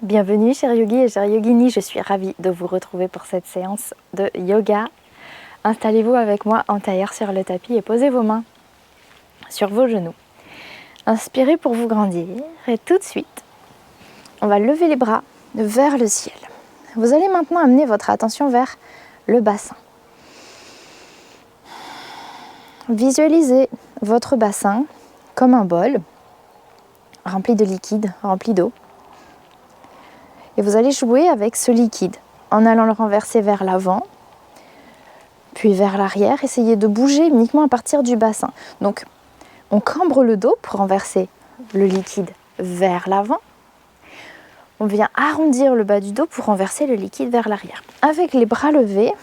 Bienvenue chers yogis et chères yoginis, je suis ravie de vous retrouver pour cette séance de yoga. Installez-vous avec moi en tailleur sur le tapis et posez vos mains sur vos genoux. Inspirez pour vous grandir et tout de suite, on va lever les bras vers le ciel. Vous allez maintenant amener votre attention vers le bassin. Visualisez votre bassin comme un bol rempli de liquide, rempli d'eau. Et vous allez jouer avec ce liquide en allant le renverser vers l'avant, puis vers l'arrière. Essayez de bouger uniquement à partir du bassin. Donc, on cambre le dos pour renverser le liquide vers l'avant. On vient arrondir le bas du dos pour renverser le liquide vers l'arrière. Avec les bras levés,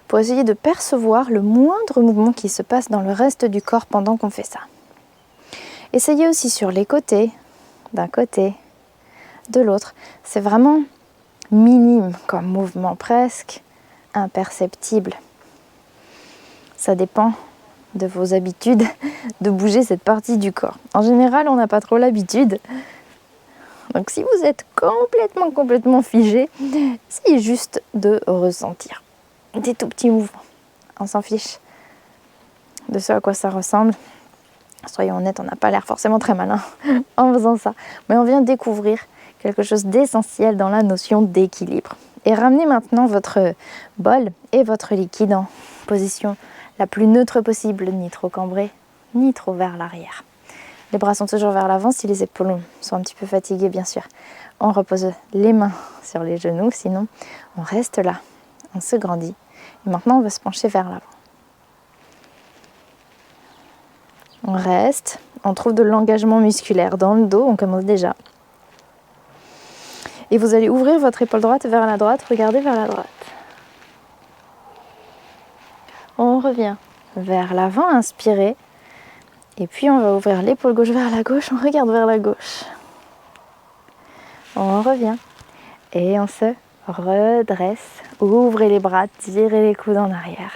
pour essayer de percevoir le moindre mouvement qui se passe dans le reste du corps pendant qu'on fait ça. Essayez aussi sur les côtés, d'un côté, de l'autre. C'est vraiment minime comme mouvement, presque imperceptible. Ça dépend de vos habitudes de bouger cette partie du corps. En général, on n'a pas trop l'habitude. Donc si vous êtes complètement figé, essayez juste de ressentir des tout petits mouvements. On s'en fiche de ce à quoi ça ressemble. Soyons honnêtes, on n'a pas l'air forcément très malin en faisant ça. Mais on vient découvrir quelque chose d'essentiel dans la notion d'équilibre. Et ramenez maintenant votre bol et votre liquide en position la plus neutre possible, ni trop cambré, ni trop vers l'arrière. Les bras sont toujours vers l'avant, si les épaules sont un petit peu fatiguées, bien sûr. On repose les mains sur les genoux, sinon on reste là, on se grandit. Et maintenant, on va se pencher vers l'avant. On reste, on trouve de l'engagement musculaire dans le dos, on commence déjà. Et vous allez ouvrir votre épaule droite vers la droite, regardez vers la droite. On revient vers l'avant, inspirez. Et puis on va ouvrir l'épaule gauche vers la gauche, on regarde vers la gauche. On revient et on se redresse. Ouvrez les bras, tirez les coudes en arrière.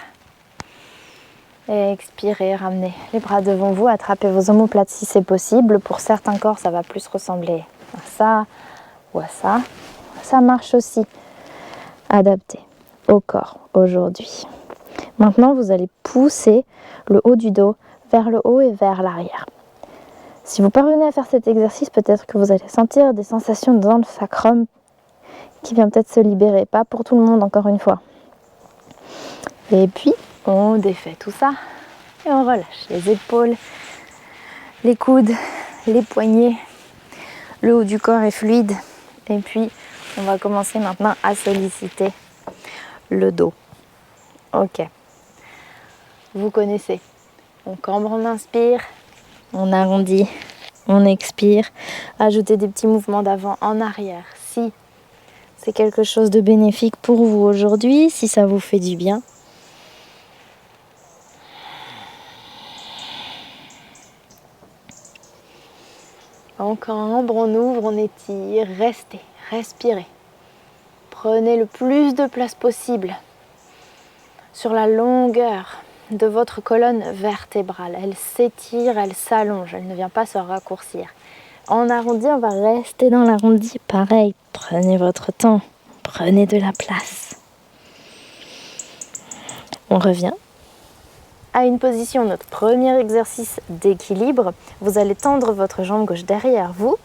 Et expirez, ramenez les bras devant vous, attrapez vos omoplates si c'est possible. Pour certains corps, ça va plus ressembler à ça ou à ça. Ça marche aussi. Adapté au corps aujourd'hui. Maintenant, vous allez pousser le haut du dos vers le haut et vers l'arrière. Si vous parvenez à faire cet exercice, peut-être que vous allez sentir des sensations dans le sacrum qui vient peut-être se libérer. Pas pour tout le monde, encore une fois. Et puis, on défait tout ça et on relâche les épaules, les coudes, les poignets. Le haut du corps est fluide. Et puis, on va commencer maintenant à solliciter le dos. Ok. Vous connaissez. On cambre, on inspire, on arrondit, on expire. Ajoutez des petits mouvements d'avant en arrière. Si c'est quelque chose de bénéfique pour vous aujourd'hui, si ça vous fait du bien. On cambre, on ouvre, on étire. Restez, respirez. Prenez le plus de place possible sur la longueur de votre colonne vertébrale. Elle s'étire, elle s'allonge, elle ne vient pas se raccourcir. En arrondi, on va rester dans l'arrondi. Pareil, prenez votre temps, prenez de la place. On revient à une position, notre premier exercice d'équilibre. Vous allez tendre votre jambe gauche derrière vous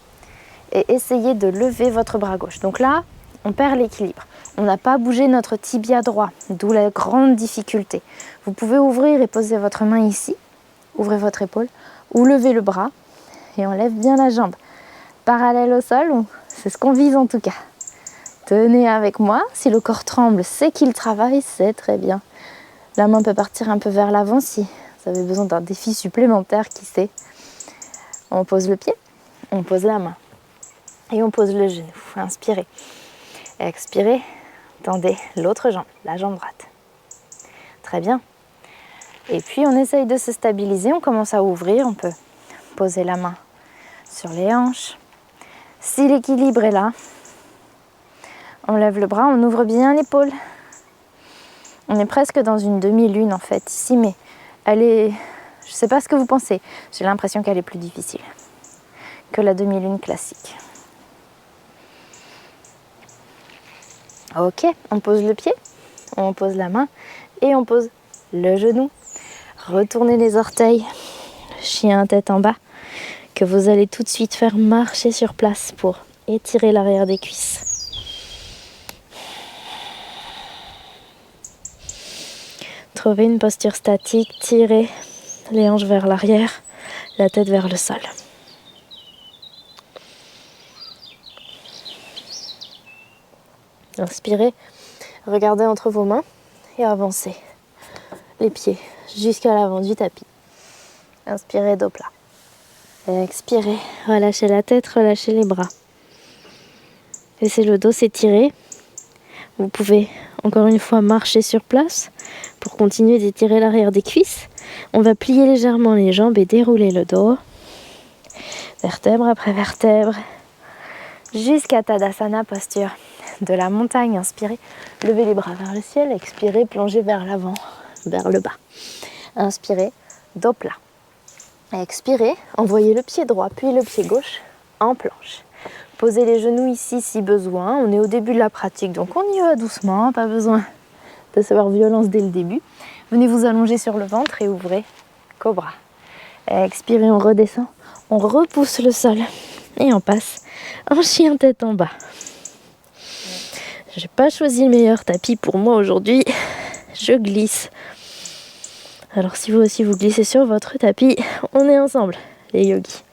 et essayer de lever votre bras gauche. Donc là, on perd l'équilibre. On n'a pas bougé notre tibia droit, d'où la grande difficulté. Vous pouvez ouvrir et poser votre main ici, ouvrez votre épaule, ou levez le bras et on lève bien la jambe. Parallèle au sol, c'est ce qu'on vise en tout cas. Tenez avec moi, si le corps tremble, c'est qu'il travaille, c'est très bien. La main peut partir un peu vers l'avant si vous avez besoin d'un défi supplémentaire, qui sait. On pose le pied, on pose la main et on pose le genou. Inspirez, expirez. Tendez l'autre jambe, la jambe droite. Très bien. Et puis on essaye de se stabiliser, on commence à ouvrir, on peut poser la main sur les hanches. Si l'équilibre est là, on lève le bras, on ouvre bien l'épaule. On est presque dans une demi-lune en fait ici, mais elle est... Je ne sais pas ce que vous pensez, j'ai l'impression qu'elle est plus difficile que la demi-lune classique. Ok, on pose le pied, on pose la main et on pose le genou. Retournez les orteils, chien tête en bas, que vous allez tout de suite faire marcher sur place pour étirer l'arrière des cuisses. Trouvez une posture statique, tirez les hanches vers l'arrière, la tête vers le sol. Inspirez, regardez entre vos mains et avancez les pieds jusqu'à l'avant du tapis. Inspirez, dos plat. Expirez, relâchez la tête, relâchez les bras. Laissez le dos s'étirer. Vous pouvez encore une fois marcher sur place pour continuer d'étirer l'arrière des cuisses. On va plier légèrement les jambes et dérouler le dos. Vertèbre après vertèbre. Jusqu'à Tadasana, posture de la montagne. Inspirez, levez les bras vers le ciel. Expirez, plongez vers l'avant, vers le bas. Inspirez, dos plat. Expirez, envoyez le pied droit puis le pied gauche en planche. Posez les genoux ici si besoin. On est au début de la pratique, donc on y va doucement. Pas besoin de se faire violence dès le début. Venez vous allonger sur le ventre et ouvrez cobra. Expirez, on redescend. On repousse le sol et on passe en chien tête en bas. J'ai pas choisi le meilleur tapis pour moi aujourd'hui. Je glisse. Alors si vous aussi vous glissez sur votre tapis, on est ensemble, les yogis.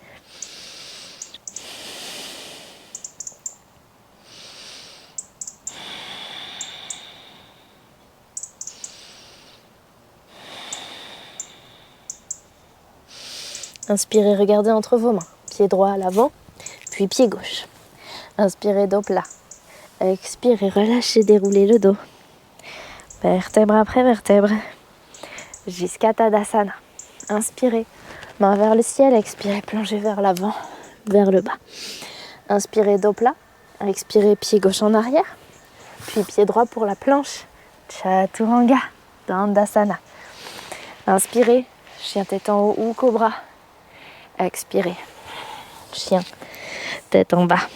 Inspirez, regardez entre vos mains. Pied droit à l'avant, puis pied gauche. Inspirez, dos plat. Expirez, relâchez, déroulez le dos. Vertèbre après vertèbre. Jusqu'à Tadasana. Inspirez, main vers le ciel. Expirez, plongez vers l'avant, vers le bas. Inspirez, dos plat. Expirez, pied gauche en arrière. Puis pied droit pour la planche. Chaturanga, Dandasana. Inspirez, chien tête en haut ou cobra. Expirez, chien tête en bas.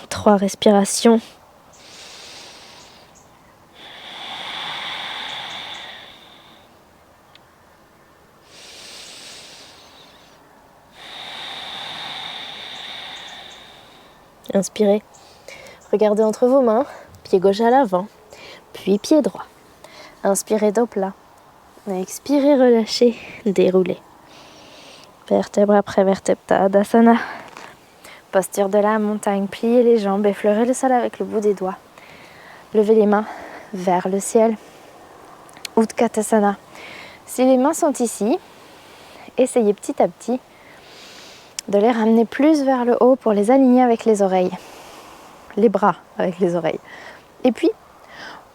Trois respirations. Inspirez, regardez entre vos mains, pied gauche à l'avant, puis pied droit. Inspirez, dos plat. Expirez, relâchez, déroulez. Vertèbre après vertèbre, Tadasana. Posture de la montagne, pliez les jambes, effleurez le sol avec le bout des doigts. Levez les mains vers le ciel. Utkatasana. Si les mains sont ici, essayez petit à petit de les ramener plus vers le haut pour les aligner avec les oreilles. Les bras avec les oreilles. Et puis,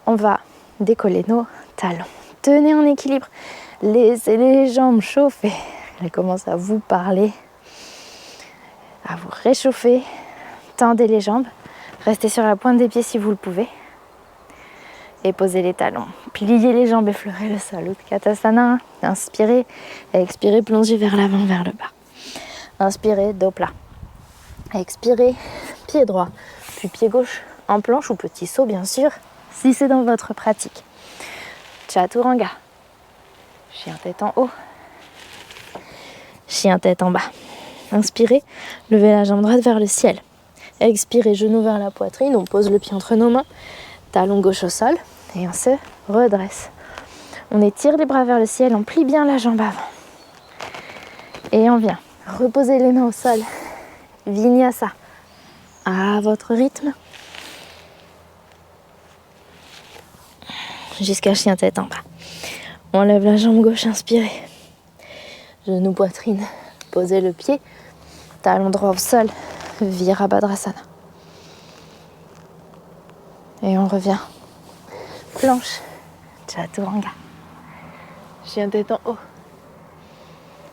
on va décoller nos talons. Tenez en équilibre. Laissez les jambes chauffer. Elles commencent à vous parler, à vous réchauffer. Tendez les jambes. Restez sur la pointe des pieds si vous le pouvez. Et posez les talons. Pliez les jambes, effleurez le sol. Utkatasana. Inspirez. Expirez, plongez vers l'avant, vers le bas. Inspirez, dos plat. Expirez, pied droit, puis pied gauche en planche ou petit saut bien sûr, si c'est dans votre pratique. Chaturanga. Chien tête en haut. Chien tête en bas. Inspirez, levez la jambe droite vers le ciel. Expirez, genou vers la poitrine, on pose le pied entre nos mains, talon gauche au sol et on se redresse. On étire les bras vers le ciel, on plie bien la jambe avant. Et on vient reposer les mains au sol. Vinyasa. À votre rythme. Jusqu'à chien tête en bas. On lève la jambe gauche, inspirez. Genou, poitrine. Posez le pied. Talon droit au sol. Virabhadrasana. Et on revient. Planche. Chaturanga. Chien tête en haut.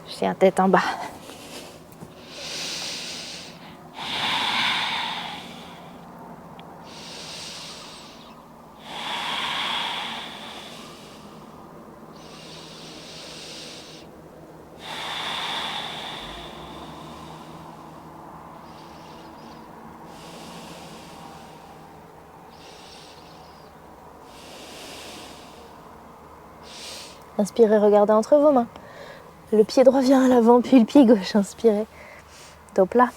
Chien tête en bas. Inspirez, regardez entre vos mains. Le pied droit vient à l'avant, puis le pied gauche. Inspirez, dos plat.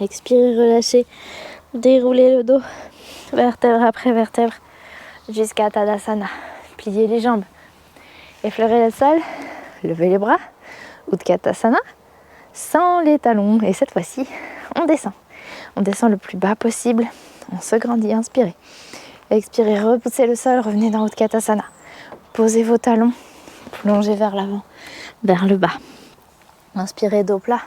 Expirez, relâchez. Déroulez le dos, vertèbre après vertèbre, jusqu'à Tadasana. Pliez les jambes. Effleurez le sol. Levez les bras. Utkatasana. Sans les talons. Et cette fois-ci, on descend. On descend le plus bas possible. On se grandit. Inspirez. Expirez, repoussez le sol. Revenez dans Utkatasana. Posez vos talons. Plongez vers l'avant, vers le bas. Inspirez, dos plat.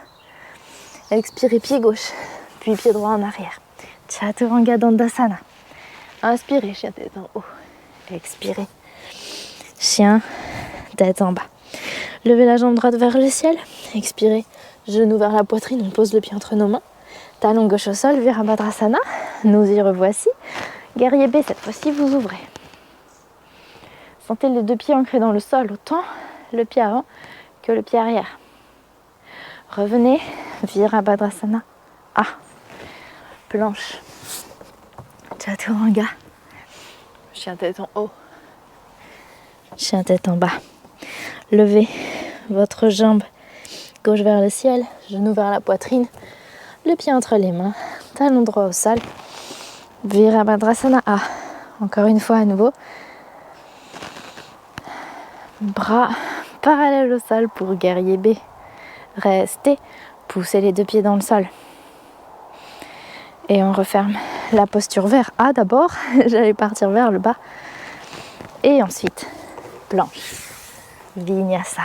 Expirez, pied gauche, puis pied droit en arrière. Chaturanga Dandasana. Inspirez, chien tête en haut. Expirez. Chien, tête en bas. Levez la jambe droite vers le ciel. Expirez. Genou vers la poitrine. On pose le pied entre nos mains. Talon gauche au sol. Virabhadrasana. Nous y revoici. Guerrier B, cette fois-ci, vous ouvrez. Sentez les deux pieds ancrés dans le sol. Autant le pied avant que le pied arrière. Revenez. Virabhadrasana. Ah. Planche. Chaturanga. Chien tête en haut. Chien tête en bas. Levez votre jambe gauche vers le ciel, genou vers la poitrine, le pied entre les mains, talon droit au sol. Virabhadrasana. Ah. Encore une fois à nouveau. Bras parallèles au sol pour guerrier B. Restez. Poussez les deux pieds dans le sol. Et on referme la posture vers A d'abord. J'allais partir vers le bas. Et ensuite, planche. Vinyasa.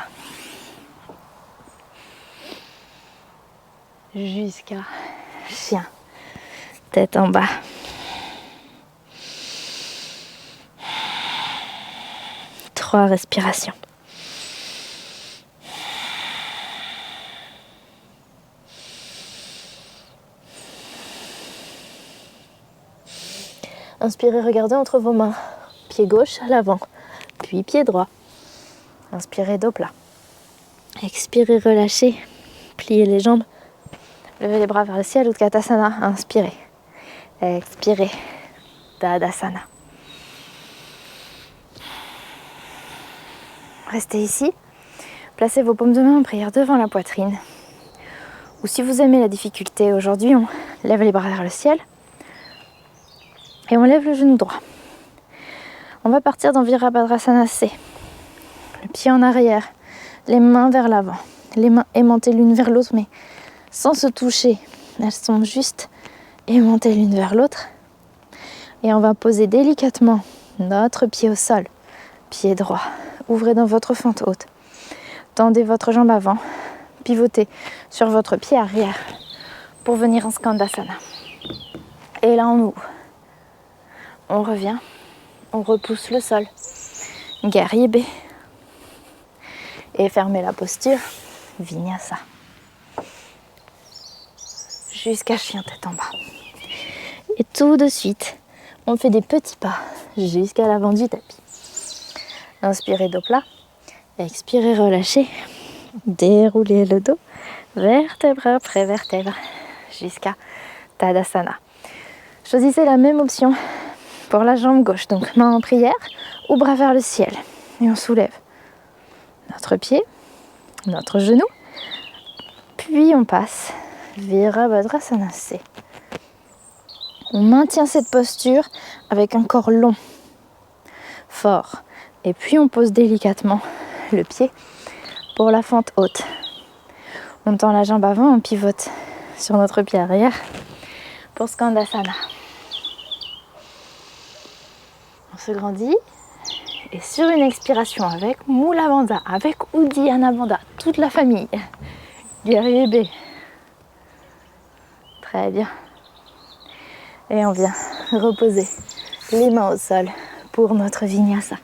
Jusqu'à chien. Tête en bas. Trois respirations. Inspirez, regardez entre vos mains. Pied gauche à l'avant, puis pied droit. Inspirez, dos plat. Expirez, relâchez. Pliez les jambes. Levez les bras vers le ciel, Utkatasana. Inspirez. Expirez. Tadasana. Restez ici. Placez vos paumes de main en prière devant la poitrine. Ou si vous aimez la difficulté, aujourd'hui, on lève les bras vers le ciel. Et on lève le genou droit. On va partir dans Virabhadrasana C. Le pied en arrière, les mains vers l'avant. Les mains aimantées l'une vers l'autre, mais sans se toucher. Elles sont juste aimantées l'une vers l'autre. Et on va poser délicatement notre pied au sol. Pied droit. Ouvrez dans votre fente haute. Tendez votre jambe avant. Pivotez sur votre pied arrière pour venir en Skandasana. Et là, on ouvre. On revient, on repousse le sol. Guerrier B. Et fermez la posture. Vinyasa. Jusqu'à chien tête en bas. Et tout de suite, on fait des petits pas jusqu'à l'avant du tapis. Inspirez, dos plat. Expirez, relâchez. Déroulez le dos. Vertèbre après vertèbre. Jusqu'à Tadasana. Choisissez la même option pour la jambe gauche. Donc main en prière ou bras vers le ciel. Et on soulève notre pied, notre genou. Puis on passe Virabhadrasana C. On maintient cette posture avec un corps long, fort. Et puis on pose délicatement le pied pour la fente haute. On tend la jambe avant, on pivote sur notre pied arrière pour Skandasana. On se grandit et sur une expiration avec Mula Bandha, avec Uddiyana Bandha, toute la famille. Guerrier B. Très bien. Et on vient reposer les mains au sol pour notre Vinyasa.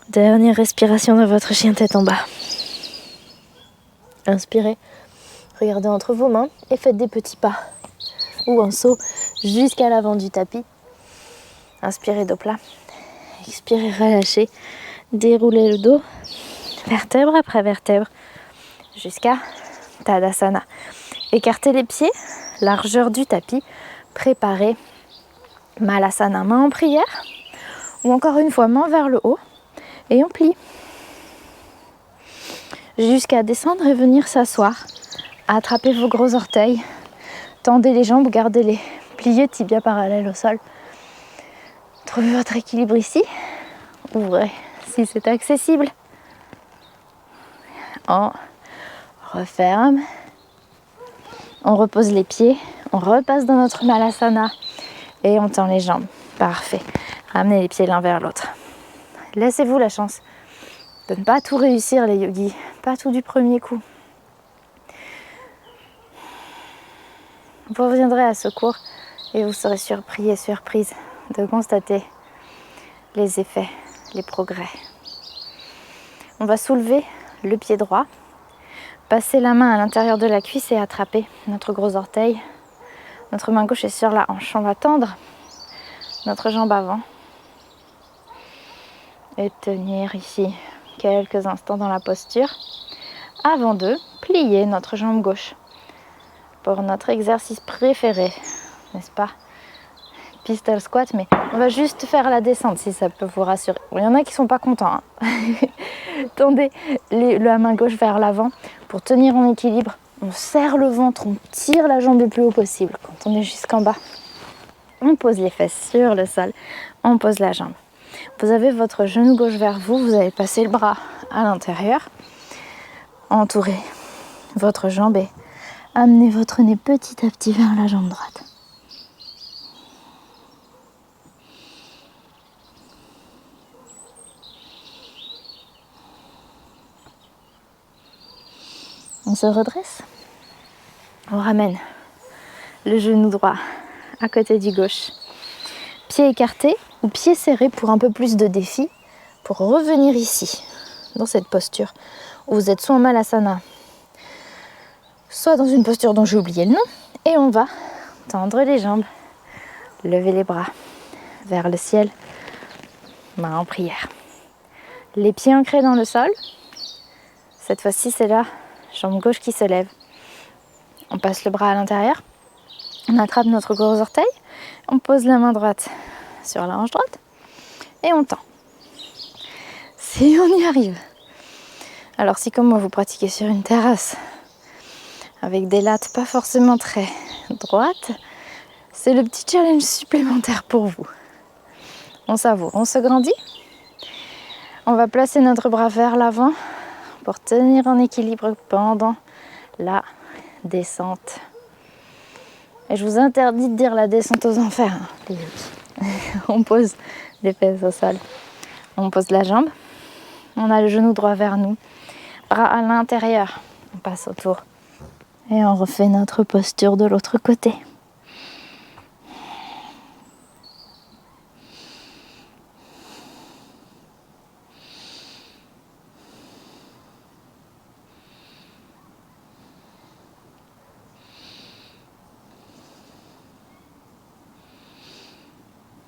Dernière respiration dans votre chien tête en bas. Inspirez, regardez entre vos mains et faites des petits pas ou un saut jusqu'à l'avant du tapis. Inspirez, dos plat. Expirez, relâchez. Déroulez le dos, vertèbre après vertèbre, jusqu'à Tadasana. Écartez les pieds, largeur du tapis. Préparez Malasana, main en prière. Ou encore une fois, main vers le haut. Et on plie. Jusqu'à descendre et venir s'asseoir. Attrapez vos gros orteils. Tendez les jambes, gardez-les pliés, tibia parallèle au sol. Trouvez votre équilibre ici. Ouvrez si c'est accessible. On referme. On repose les pieds. On repasse dans notre Malasana. Et on tend les jambes. Parfait. Ramenez les pieds l'un vers l'autre. Laissez-vous la chance de ne pas tout réussir, les yogis. Pas tout du premier coup. Vous reviendrez à ce cours et vous serez surpris et surprise de constater les effets, les progrès. On va soulever le pied droit, passer la main à l'intérieur de la cuisse et attraper notre gros orteil. Notre main gauche est sur la hanche. On va tendre notre jambe avant et tenir ici quelques instants dans la posture avant de plier notre jambe gauche pour notre exercice préféré, n'est-ce pas? Pistol squat, mais on va juste faire la descente si ça peut vous rassurer. Bon, il y en a qui sont pas contents. Tendez la main gauche vers l'avant pour tenir en équilibre. On serre le ventre, on tire la jambe le plus haut possible. Quand on est jusqu'en bas, on pose les fesses sur le sol, on pose la jambe. Vous avez votre genou gauche vers vous, vous allez passer le bras à l'intérieur, entourer votre jambe et amenez votre nez petit à petit vers la jambe droite. On se redresse. On ramène le genou droit à côté du gauche. Pied écarté ou pied serré pour un peu plus de défi. Pour revenir ici, dans cette posture où vous êtes soit en Malasana, soit dans une posture dont j'ai oublié le nom. Et on va tendre les jambes, lever les bras vers le ciel, main en prière. Les pieds ancrés dans le sol. Cette fois-ci, c'est la jambe gauche qui se lève. On passe le bras à l'intérieur. On attrape notre gros orteil. On pose la main droite sur la hanche droite. Et on tend. Si on y arrive. Alors si comme moi vous pratiquez sur une terrasse avec des lattes pas forcément très droites, c'est le petit challenge supplémentaire pour vous. On savoure, on se grandit. On va placer notre bras vers l'avant pour tenir en équilibre pendant la descente. Et je vous interdis de dire la descente aux enfers. On pose les fesses au sol. On pose la jambe. On a le genou droit vers nous. Bras à l'intérieur. On passe autour. Et on refait notre posture de l'autre côté.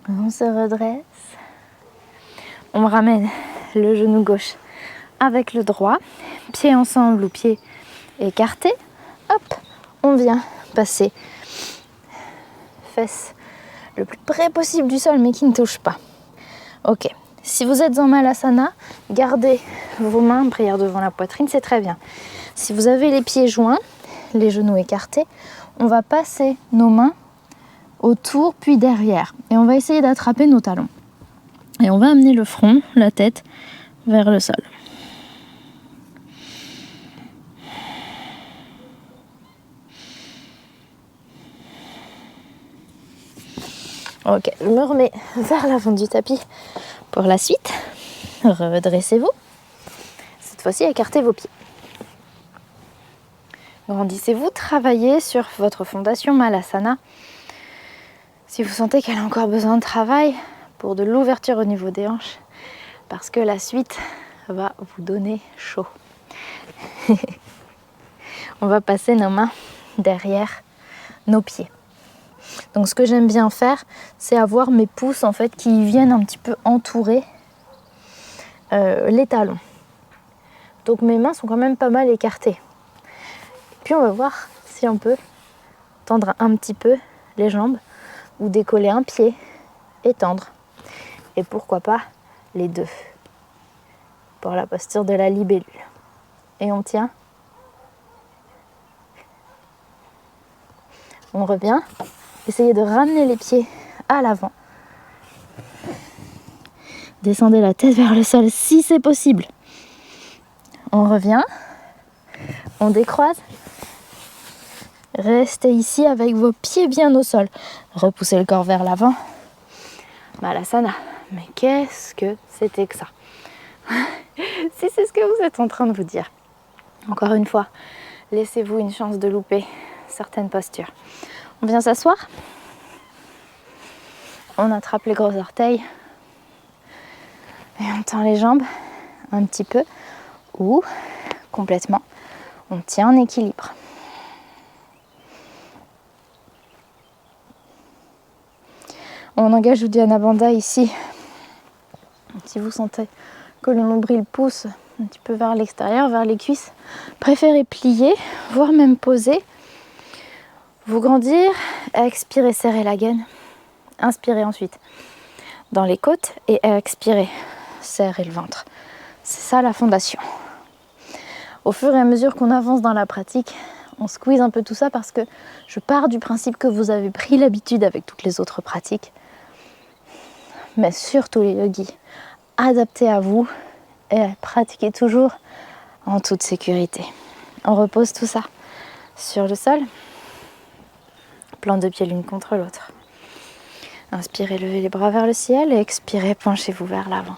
On se redresse. On ramène le genou gauche avec le droit. Pieds ensemble ou pieds écartés. Hop, on vient passer fesses le plus près possible du sol mais qui ne touche pas. Ok. Si vous êtes en Malasana, gardez vos mains en prière devant la poitrine, c'est très bien. Si vous avez les pieds joints, les genoux écartés, on va passer nos mains autour puis derrière. Et on va essayer d'attraper nos talons. Et on va amener le front, la tête, vers le sol. Ok, je me remets vers l'avant du tapis pour la suite. Redressez-vous. Cette fois-ci, écartez vos pieds. Grandissez-vous, travaillez sur votre fondation Malasana. Si vous sentez qu'elle a encore besoin de travail, pour de l'ouverture au niveau des hanches, parce que la suite va vous donner chaud. On va passer nos mains derrière nos pieds. Donc ce que j'aime bien faire, c'est avoir mes pouces en fait qui viennent un petit peu entourer les talons. Donc mes mains sont quand même pas mal écartées. Puis on va voir si on peut tendre un petit peu les jambes ou décoller un pied et tendre. Et pourquoi pas les deux pour la posture de la libellule. Et on tient. On revient. Essayez de ramener les pieds à l'avant. Descendez la tête vers le sol si c'est possible. On revient. On décroise. Restez ici avec vos pieds bien au sol. Repoussez le corps vers l'avant. Malasana. Mais qu'est-ce que c'était que ça? Si c'est ce que vous êtes en train de vous dire. Encore une fois, laissez-vous une chance de louper certaines postures. On vient s'asseoir. On attrape les gros orteils. Et on tend les jambes un petit peu ou complètement. On tient en équilibre. On engage Uddiyana Bandha ici. Si vous sentez que le nombril pousse un petit peu vers l'extérieur, vers les cuisses, préférez plier, voire même poser. Vous grandir, expirez, serrez la gaine. Inspirez ensuite dans les côtes et expirez, serrez le ventre. C'est ça la fondation. Au fur et à mesure qu'on avance dans la pratique, on squeeze un peu tout ça parce que je pars du principe que vous avez pris l'habitude avec toutes les autres pratiques. Mais surtout les yogis, adaptez à vous et pratiquez toujours en toute sécurité. On repose tout ça sur le sol, plante de pied l'une contre l'autre. Inspirez, levez les bras vers le ciel et expirez, penchez-vous vers l'avant.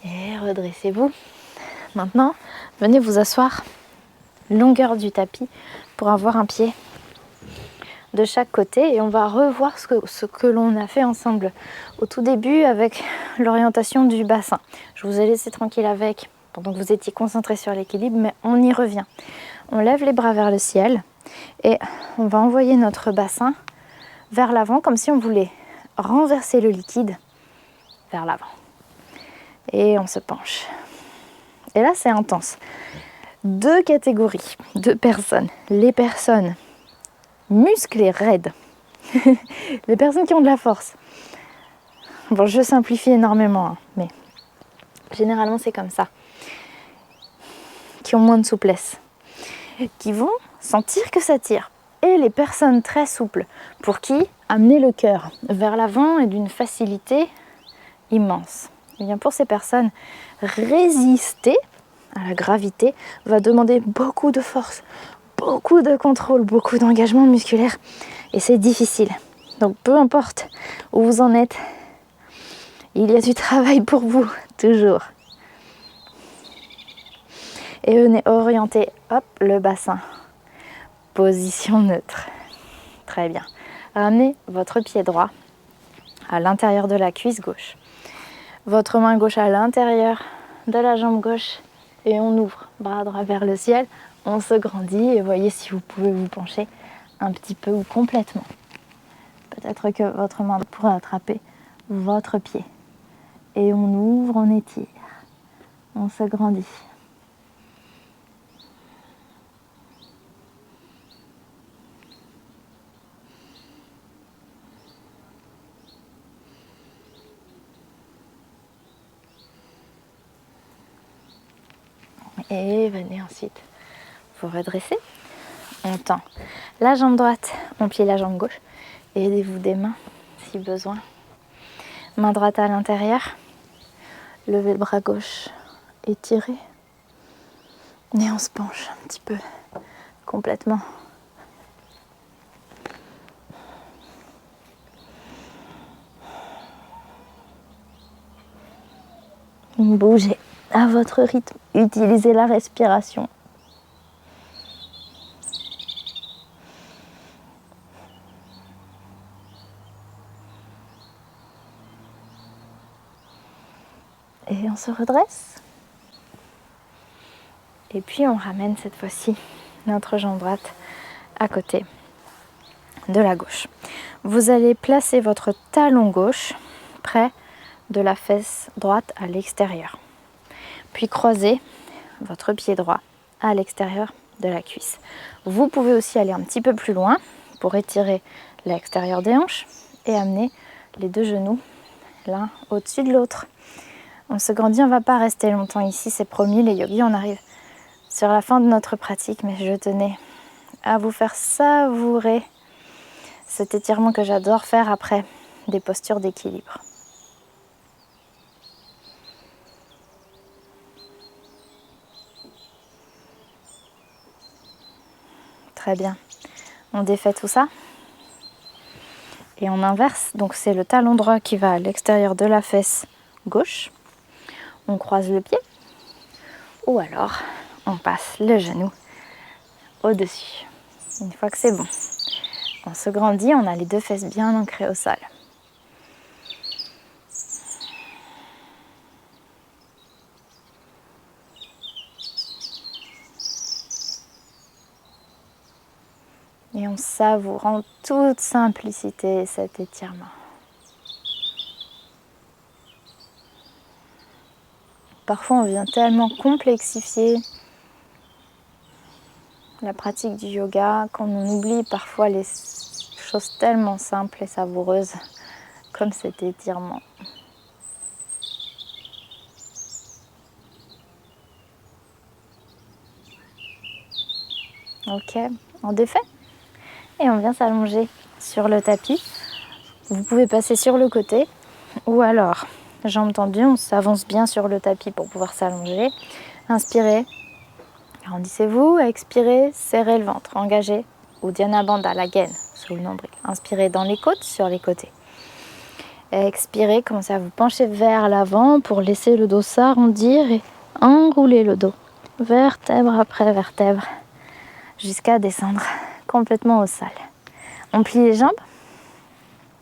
Et redressez-vous. Maintenant, venez vous asseoir longueur du tapis pour avoir un pied de chaque côté et on va revoir ce que l'on a fait ensemble au tout début avec l'orientation du bassin. Je vous ai laissé tranquille avec pendant que vous étiez concentré sur l'équilibre, mais on y revient. On lève les bras vers le ciel et on va envoyer notre bassin vers l'avant comme si on voulait renverser le liquide vers l'avant. Et on se penche. Et là, c'est intense. Deux catégories de personnes. Les personnes musclées, raides. Les personnes qui ont de la force. Bon, je simplifie énormément, hein, mais généralement, c'est comme ça. Qui ont moins de souplesse. Qui vont sentir que ça tire. Et les personnes très souples, pour qui amener le cœur vers l'avant est d'une facilité immense. Et bien pour ces personnes, résister à la gravité va demander beaucoup de force, beaucoup de contrôle, beaucoup d'engagement musculaire et c'est difficile. Donc peu importe où vous en êtes, il y a du travail pour vous, toujours. Et venez orienter, hop, le bassin. Position neutre. Très bien. Ramenez votre pied droit à l'intérieur de la cuisse gauche. Votre main gauche à l'intérieur de la jambe gauche et on ouvre, bras droit vers le ciel, on se grandit et voyez si vous pouvez vous pencher un petit peu ou complètement. Peut-être que votre main pourra attraper votre pied. Et on ouvre, on étire, on se grandit. Et venez ensuite vous redresser. On tend la jambe droite, on plie la jambe gauche. Et aidez-vous des mains si besoin. Main droite à l'intérieur. Levez le bras gauche, étirez. Et on se penche un petit peu, complètement. Bougez à votre rythme, utilisez la respiration. Et on se redresse. Et puis on ramène cette fois-ci notre jambe droite à côté de la gauche. Vous allez placer votre talon gauche près de la fesse droite à l'extérieur. Puis croiser votre pied droit à l'extérieur de la cuisse. Vous pouvez aussi aller un petit peu plus loin pour étirer l'extérieur des hanches et amener les deux genoux l'un au-dessus de l'autre. On se grandit, on ne va pas rester longtemps ici, c'est promis les yogis, on arrive sur la fin de notre pratique, mais je tenais à vous faire savourer cet étirement que j'adore faire après des postures d'équilibre. Très bien. On défait tout ça et on inverse. Donc c'est le talon droit qui va à l'extérieur de la fesse gauche. On croise le pied ou alors on passe le genou au-dessus. Une fois que c'est bon, on se grandit, on a les deux fesses bien ancrées au sol. Et on savoure en toute simplicité cet étirement. Parfois on vient tellement complexifier la pratique du yoga qu'on oublie parfois les choses tellement simples et savoureuses comme cet étirement. Ok, on défait et on vient s'allonger sur le tapis. Vous pouvez passer sur le côté ou alors jambes tendues, on s'avance bien sur le tapis pour pouvoir s'allonger. Inspirez, arrondissez-vous, expirez, serrez le ventre, engagez Uddiyana Bandha, la gaine sous le nombril. Inspirez dans les côtes, sur les côtés. Expirez, commencez à vous pencher vers l'avant pour laisser le dos s'arrondir et enrouler le dos, vertèbre après vertèbre, jusqu'à descendre complètement au sol. On plie les jambes,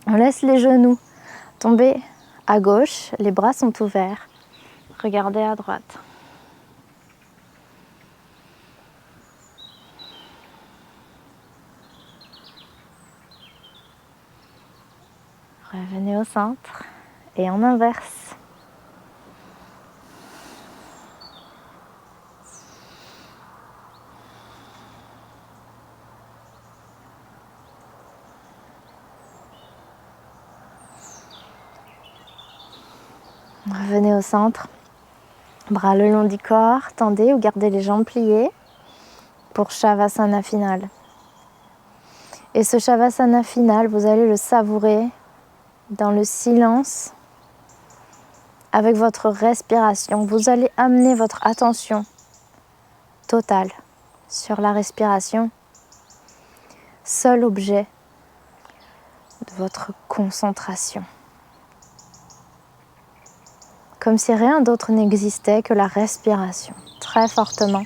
on laisse les genoux tomber à gauche, les bras sont ouverts, regardez à droite. Revenez au centre et on inverse. Revenez au centre, bras le long du corps, tendez ou gardez les jambes pliées pour Shavasana final. Et ce Shavasana final, vous allez le savourer dans le silence avec votre respiration. Vous allez amener votre attention totale sur la respiration, seul objet de votre concentration. Comme si rien d'autre n'existait que la respiration, très fortement.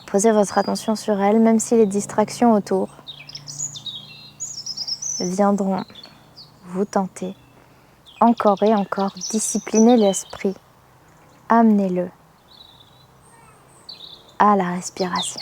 Posez votre attention sur elle, même si les distractions autour viendront vous tenter. Encore et encore, disciplinez l'esprit. Amenez-le à la respiration.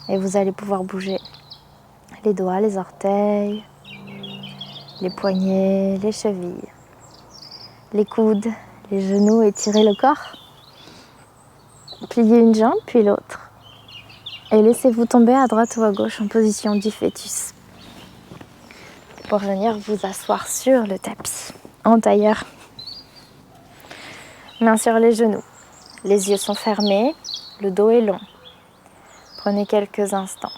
Et vous allez pouvoir bouger les doigts, les orteils, les poignets, les chevilles, les coudes, les genoux, étirez le corps. Pliez une jambe puis l'autre. Et laissez-vous tomber à droite ou à gauche en position du fœtus pour venir vous asseoir sur le tapis. en tailleur. Mains sur les genoux. Les yeux sont fermés, le dos est long. Prenez quelques instants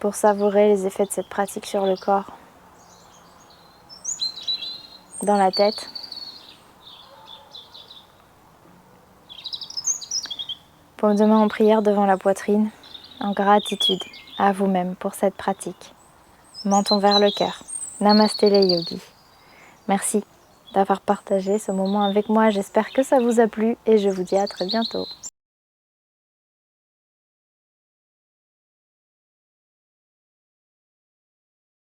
pour savourer les effets de cette pratique sur le corps, dans la tête. Paume de main en prière devant la poitrine, en gratitude à vous-même pour cette pratique. Menton vers le cœur. Namasté les yogis. Merci d'avoir partagé ce moment avec moi. J'espère que ça vous a plu et je vous dis à très bientôt.